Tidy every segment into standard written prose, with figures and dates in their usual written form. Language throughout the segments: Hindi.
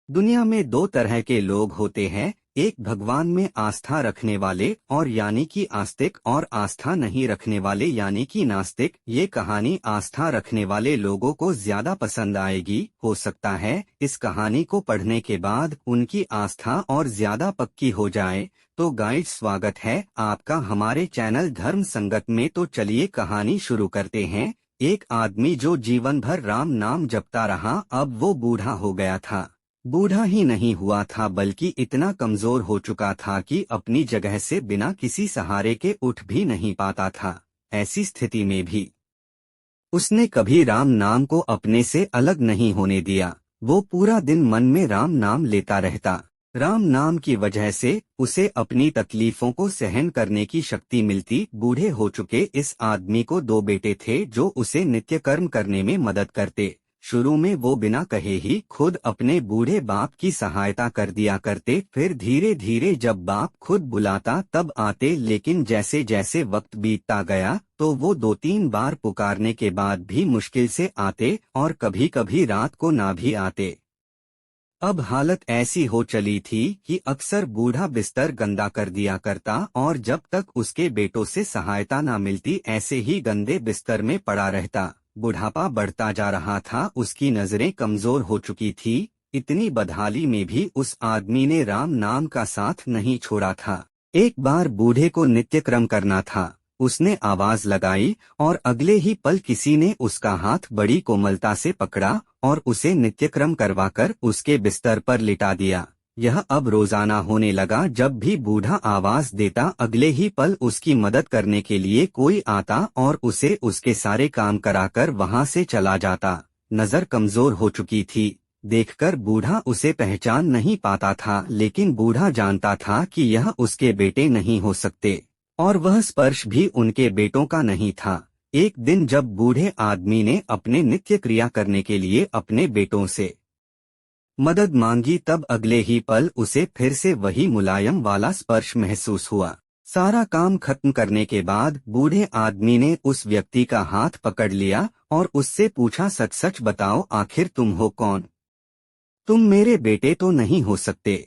दुनिया में दो तरह के लोग होते हैं, एक भगवान में आस्था रखने वाले और यानी कि आस्तिक, और आस्था नहीं रखने वाले यानी कि नास्तिक। ये कहानी आस्था रखने वाले लोगों को ज्यादा पसंद आएगी। हो सकता है इस कहानी को पढ़ने के बाद उनकी आस्था और ज्यादा पक्की हो जाए। तो गाइस, स्वागत है आपका हमारे चैनल धर्म संगत में। तो चलिए कहानी शुरू करते हैं। एक आदमी जो जीवन भर राम नाम जपता रहा, अब वो बूढ़ा हो गया था। बूढ़ा ही नहीं हुआ था बल्कि इतना कमजोर हो चुका था कि अपनी जगह से बिना किसी सहारे के उठ भी नहीं पाता था। ऐसी स्थिति में भी उसने कभी राम नाम को अपने से अलग नहीं होने दिया। वो पूरा दिन मन में राम नाम लेता रहता। राम नाम की वजह से उसे अपनी तकलीफों को सहन करने की शक्ति मिलती। बूढ़े हो चुके इस आदमी को दो बेटे थे जो उसे नित्य कर्म करने में मदद करते। शुरू में वो बिना कहे ही खुद अपने बूढ़े बाप की सहायता कर दिया करते, फिर धीरे धीरे जब बाप खुद बुलाता तब आते। लेकिन जैसे जैसे वक्त बीतता गया तो वो दो तीन बार पुकारने के बाद भी मुश्किल से आते और कभी कभी रात को ना भी आते। अब हालत ऐसी हो चली थी कि अक्सर बूढ़ा बिस्तर गंदा कर दिया करता और जब तक उसके बेटों से सहायता न मिलती ऐसे ही गंदे बिस्तर में पड़ा रहता। बुढ़ापा बढ़ता जा रहा था, उसकी नजरें कमजोर हो चुकी थी। इतनी बदहाली में भी उस आदमी ने राम नाम का साथ नहीं छोड़ा था। एक बार बूढ़े को नित्य क्रम करना था। उसने आवाज लगाई और अगले ही पल किसी ने उसका हाथ बड़ी कोमलता से पकड़ा और उसे नित्यक्रम करवाकर उसके बिस्तर पर लिटा दिया। यह अब रोजाना होने लगा। जब भी बूढ़ा आवाज देता अगले ही पल उसकी मदद करने के लिए कोई आता और उसे उसके सारे काम कराकर वहां से चला जाता। नजर कमजोर हो चुकी थी, देखकर बूढ़ा उसे पहचान नहीं पाता था, लेकिन बूढ़ा जानता था कि यह उसके बेटे नहीं हो सकते और वह स्पर्श भी उनके बेटों का नहीं था। एक दिन जब बूढ़े आदमी ने अपने नित्य क्रिया करने के लिए अपने बेटों से मदद मांगी तब अगले ही पल उसे फिर से वही मुलायम वाला स्पर्श महसूस हुआ। सारा काम खत्म करने के बाद बूढ़े आदमी ने उस व्यक्ति का हाथ पकड़ लिया और उससे पूछा, सच सच बताओ, आखिर तुम हो कौन? तुम मेरे बेटे तो नहीं हो सकते।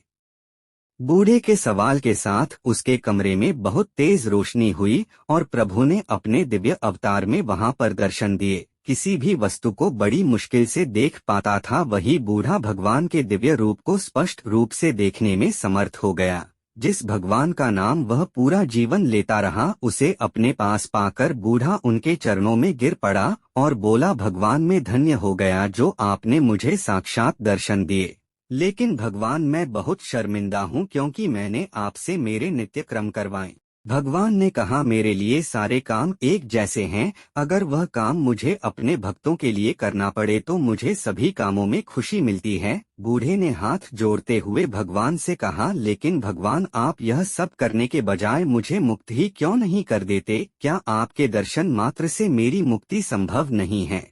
बूढ़े के सवाल के साथ उसके कमरे में बहुत तेज रोशनी हुई और प्रभु ने अपने दिव्य अवतार में वहां पर दर्शन दिए। किसी भी वस्तु को बड़ी मुश्किल से देख पाता था, वही बूढ़ा भगवान के दिव्य रूप को स्पष्ट रूप से देखने में समर्थ हो गया। जिस भगवान का नाम वह पूरा जीवन लेता रहा, उसे अपने पास पाकर बूढ़ा उनके चरणों में गिर पड़ा और बोला, भगवान मैं धन्य हो गया जो आपने मुझे साक्षात दर्शन दिए। लेकिन भगवान, मैं बहुत शर्मिंदा हूँ क्योंकि मैंने आपसे मेरे नित्य क्रम करवाए। भगवान ने कहा, मेरे लिए सारे काम एक जैसे हैं। अगर वह काम मुझे अपने भक्तों के लिए करना पड़े तो मुझे सभी कामों में खुशी मिलती है। बूढ़े ने हाथ जोड़ते हुए भगवान से कहा, लेकिन भगवान, आप यह सब करने के बजाय मुझे मुक्त ही क्यों नहीं कर देते? क्या आपके दर्शन मात्र से मेरी मुक्ति संभव नहीं है?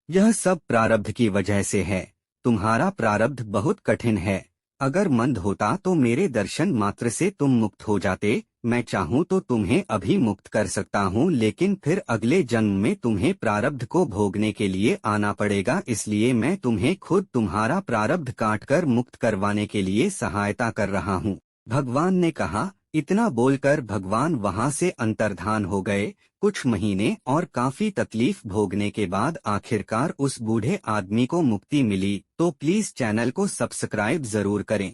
यह सब प्रारब्ध की वजह से है। तुम्हारा प्रारब्ध बहुत कठिन है। अगर मंद होता तो मेरे दर्शन मात्र से तुम मुक्त हो जाते। मैं चाहूँ तो तुम्हें अभी मुक्त कर सकता हूँ, लेकिन फिर अगले जन्म में तुम्हें प्रारब्ध को भोगने के लिए आना पड़ेगा। इसलिए मैं तुम्हें खुद तुम्हारा प्रारब्ध काटकर मुक्त करवाने के लिए सहायता कर रहा हूँ। भगवान ने कहा। इतना बोलकर भगवान वहां से अंतर्धान हो गए। कुछ महीने और काफी तकलीफ भोगने के बाद आखिरकार उस बूढ़े आदमी को मुक्ति मिली। तो प्लीज चैनल को सब्सक्राइब जरूर करें।